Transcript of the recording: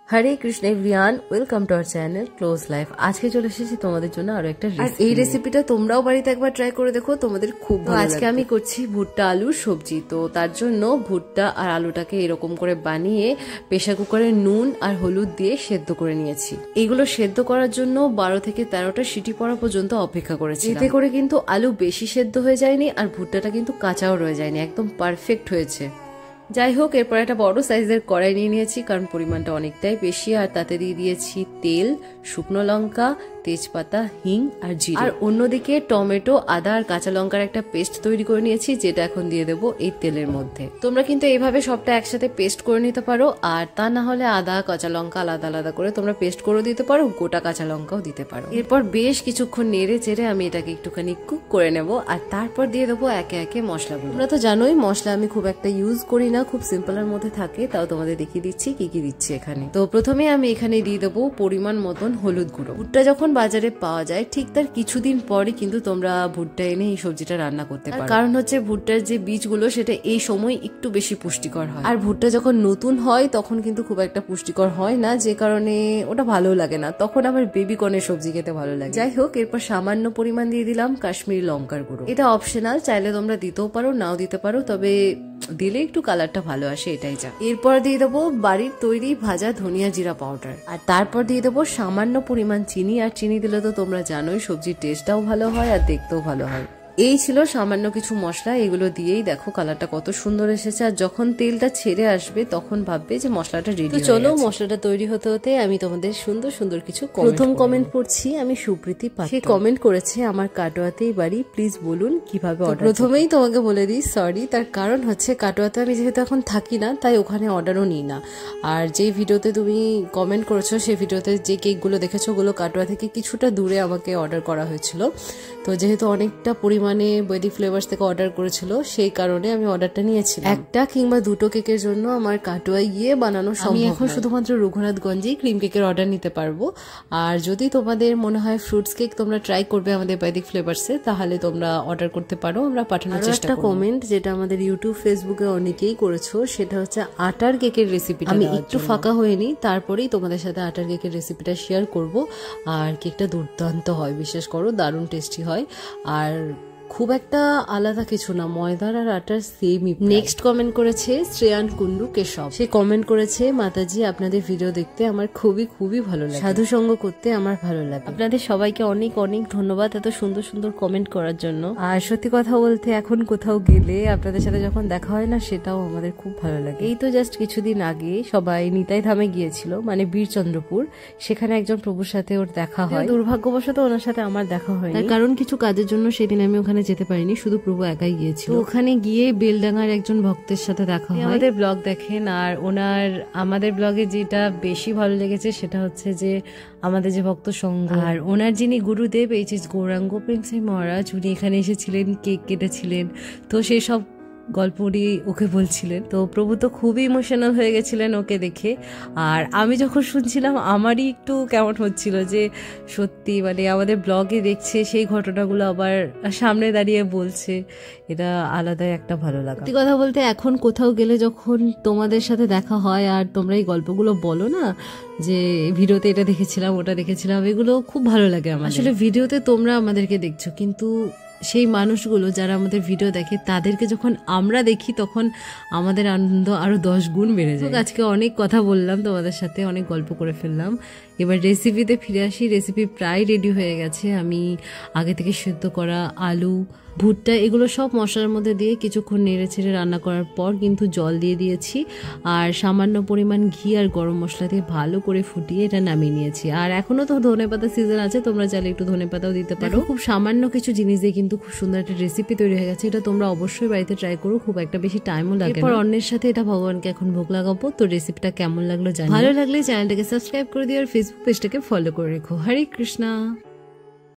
Hare Krishna everyone, welcome to our channel close life. আজকে চলে এসেছি তোমাদের জন্য আরো একটা রেসিপি। এই রেসিপিটা তোমরাও বাড়িতে একবার ট্রাই করে দেখো, তোমাদের খুব ভালো লাগবে। আজকে আমি করছি ভুট্টা আলুর সবজি। তো তার জন্য ভুট্টা আর আলুটাকে এরকম করে বানিয়ে প্রেসার কুকারে নুন আর হলুদ দিয়ে সেদ্ধ করে নিয়েছি। এইগুলো সেদ্ধ করার জন্য 12 থেকে 13টা সিটি পড়া পর্যন্ত অপেক্ষা করেছি। এতে করে কিন্তু আলু বেশি সেদ্ধ হয়ে যায়নি আর ভুট্টাটা কিন্তু কাঁচাও রয়ে যায়নি, একদম পারফেক্ট হয়েছে। যাই হোক, এরপর একটা বড় সাইজের কড়াই নিয়ে নিয়েছি, কারণ পরিমাণটা অনেকটাই বেশি। আর তাতে দিয়ে দিয়েছি তেল, শুকনো লঙ্কা, তেজপাতা, হিং আর জিরে। আর অন্যদিকে টমেটো, আদা আর কাঁচা লঙ্কার একটা পেস্ট তৈরি করে নিয়েছি, যেটা এখন দিয়ে দেবো এই তেলের মধ্যে। তোমরা কিন্তু এইভাবে সবটা একসাথে পেস্ট করে নিতে পারো, আর তা না হলে আদা কাঁচা লঙ্কা আলাদা আলাদা করে তোমরা পেস্ট করে দিতে পারো, গোটা কাঁচা লঙ্কাও দিতে পারো। এরপর বেশ কিছুক্ষণ নেড়ে চেড়ে আমি এটাকে একটুখানি কুক করে নেব, আর তারপর দিয়ে দেবো একে একে মশলাগুলো। তোমরা তো জানোই মশলা আমি খুব একটা ইউজ করি না, খুব সিম্পলের মধ্যে থাকে, তাও তোমাদের দেখিয়ে দিচ্ছি কি কি দিচ্ছি এখানে। তো প্রথমে আমি এখানে দিয়ে দেবো পরিমাণ মতন হলুদ গুঁড়ো। ভুট্টা যখন বাজারে পাওয়া যায় ঠিক তার কিছুদিন পরে কিন্তু তোমরা ভুট্টা এনে এই সবজিটা রান্না করতে পারো। কারণ হচ্ছে ভুট্টার যে বীজগুলো সেটা এই সময় একটু বেশি পুষ্টিকর হয়, আর ভুট্টা যখন নতুন হয় তখন কিন্তু খুব একটা পুষ্টিকর হয় না, যে কারণে ওটা ভালো লাগে না, তখন আবার বেবি কর্নের সবজি খেতে ভালো লাগে। যাই হোক, এরপর সামান্য পরিমাণ দিয়ে দিলাম কাশ্মীরি লঙ্কার গুঁড়ো। এটা অপশনাল, চাইলে তোমরা দিতেও পারো নাও দিতে পারো, তবে দিলে একটু কালারটা ভালো আসে, এটাই যা। এরপর দিয়ে দেবো বাড়ির তৈরি ভাজা ধনিয়া জিরা পাউডার, আর তারপর দিয়ে দেবো সামান্য পরিমাণ চিনি। আর চিনি দিলে তো তোমরা জানোই সবজির টেস্টটাও ভালো হয় আর দেখতেও ভালো হয়। এই ছিল সামান্য কিছু মশলা, এগুলো দিয়েই দেখো কালারটা কত সুন্দর এসেছে। আর যখন তেলটা ছেড়ে আসবে তখন ভাববে যে মশলাটা রেডি। চলো, মশলাটা তৈরি হতে হতে আমি তোমাদের সুন্দর সুন্দর কিছু প্রথম কমেন্ট পড়ছি। আমি সুপ্রীতি পাত্র, সে কমেন্ট করেছে আমার কাটোয়াতেই বাড়ি, প্লিজ বলুন কিভাবে অর্ডার। প্রথমেই তোমাকে বলে দিই সরি, তার কারণ হচ্ছে কাটোয়াতে আমি যেহেতু এখন থাকি না, তাই ওখানে অর্ডারও নিই না। আর যেই ভিডিওতে তুমি কমেন্ট করেছো সেই ভিডিওতে যে কেকগুলো দেখেছো ওগুলো কাটোয়া থেকে কিছুটা দূরে আমাকে অর্ডার করা হয়েছিল। তো যেহেতু অনেকটা পরিমাণে বৈদিক ফ্লেভার্স থেকে অর্ডার করেছিল, সেই কারণে আমি অর্ডারটা নিয়েছিলাম। একটা কিংবা দুটো কেকের জন্য আমার কাটোয়ায় গিয়ে বানানো সম্ভব। আমি এখন শুধুমাত্র রঘুনাথগঞ্জেই ক্রিম কেকের অর্ডার নিতে পারবো। আর যদি তোমাদের মনে হয় ফ্রুটস কেক তোমরা ট্রাই করবে আমাদের বৈদিক ফ্লেভার্সে, তাহলে তোমরা অর্ডার করতে পারো, আমরা পাঠানোর চেষ্টা করব। একটা কমেন্ট যেটা আমাদের ইউটিউব ফেসবুকে অনেকেই করেছো, সেটা হচ্ছে আটার কেকের রেসিপি। আমি একটু ফাঁকা হয়নি, তারপরেই তোমাদের সাথে আটার কেকের রেসিপিটা শেয়ার করব। আর কেকটা দুর্দান্ত হয়, বিশ্বাস করো, দারুণ টেস্টি হয়। আর খুব একটা আলাদা কিছু না, ময়দার আর আটার সেমই। নেক্সট কমেন্ট করেছে শ্রেয়ান কুন্ডু কেশব। সে কমেন্ট করেছে, মাতাজি আপনাদের ভিডিও দেখতে আমার খুবই খুবই ভালো লাগে, সাধু সঙ্গ করতে আমার ভালো লাগে। আপনাদের সবাইকে অনেক অনেক ধন্যবাদ এত সুন্দর সুন্দর কমেন্ট করার জন্য। আর সত্যি কথা বলতে এখন কোথাও গেলে আপনাদের সাথে যখন দেখা হয় না, সেটাও আমাদের খুব ভালো লাগে। এই তো জাস্ট কিছুদিন আগে সবাই নিতাই ধামে গিয়েছিল, মানে বীরচন্দ্রপুর, সেখানে একজন প্রভুর সাথে ওর দেখা হয়। দুর্ভাগ্যবশত ওনার সাথে আমার দেখা হয়, কারণ কিছু কাজের জন্য সেদিন আমি ওখানে যেতে পারিনি, শুধু প্রভু একাই গিয়েছিল। ওখানে গিয়ে বেলডাঙ্গার একজন ভক্তের সাথে দেখা হয়। আমাদের ব্লগ দেখেন, আর ওনার আমাদের ব্লগে যেটা বেশি ভালো লেগেছে সেটা হচ্ছে যে আমাদের যে ভক্ত সঙ্গ, আর ওনার যিনি গুরুদেব এইচ.এস. গৌরাঙ্গ প্রেমসাই মহারাজ, উনি এখানে এসেছিলেন, কেক কেটেছিলেন। তো সেই সব গল্প উনি ওকে বলছিলেন। তো প্রভু তো খুবই ইমোশনাল হয়ে গেছিলেন ওকে দেখে। আর আমি যখন শুনছিলাম আমারই একটু কেমন হচ্ছিল যে সত্যি মানে আমাদের ব্লগে দেখছে, সেই ঘটনাগুলো আবার সামনে দাঁড়িয়ে বলছে, এটা আলাদাই একটা ভালো লাগা। সত্যি কথা বলতে এখন কোথাও গেলে যখন তোমাদের সাথে দেখা হয় আর তোমরা এই গল্পগুলো বলো না, যে ভিডিওতে এটা দেখেছিলাম ওটা দেখেছিলাম, এগুলো খুব ভালো লাগে আমার। আসলে ভিডিওতে তোমরা আমাদেরকে দেখছো, কিন্তু সেই মানুষগুলো যারা আমাদের ভিডিও দেখে তাদেরকে যখন আমরা দেখি তখন আমাদের আনন্দ আরো 10 গুণ বেড়ে যায়। আজকে অনেক কথা বললাম তোমাদের সাথে, অনেক গল্প করে ফেললাম। এবার রেসিপিতে ফিরে আসি। রেসিপি প্রায় রেডি হয়ে গেছে। আমি আগে থেকে সেদ্ধ করা আলু, ভুট্টা এগুলো সব মশলার মধ্যে দিয়ে কিছুক্ষণ নেড়ে ছেড়ে রান্না করার পর কিন্তু জল দিয়ে দিয়েছি, আর সামান্য পরিমাণ ঘি আর গরম মশলা দিয়ে ভালো করে ফুটিয়ে এটা নামিয়ে নিয়েছি। আর এখনো তো ধনেপাতা সিজন আছে, তোমরা চাইলে একটু ধনেপাতাও দিতে পারো। খুব সামান্য কিছু জিনিস দিয়ে কিন্তু খুব সুন্দর একটা রেসিপি তৈরি হয়ে গেছে। এটা তোমরা অবশ্যই বাড়িতে ট্রাই করো, খুব একটা বেশি টাইমও লাগে না। এরপর অন্যের সাথে এটা ভগবানকে এখন ভোগ লাগাবো। তো রেসিপিটা কেমন লাগলো জানি, ভালো লাগলে চ্যানেলটাকে সাবস্ক্রাইব করে দিও আর ফেসবুক পেজটাকে ফলো করে রেখো। হরে কৃষ্ণা।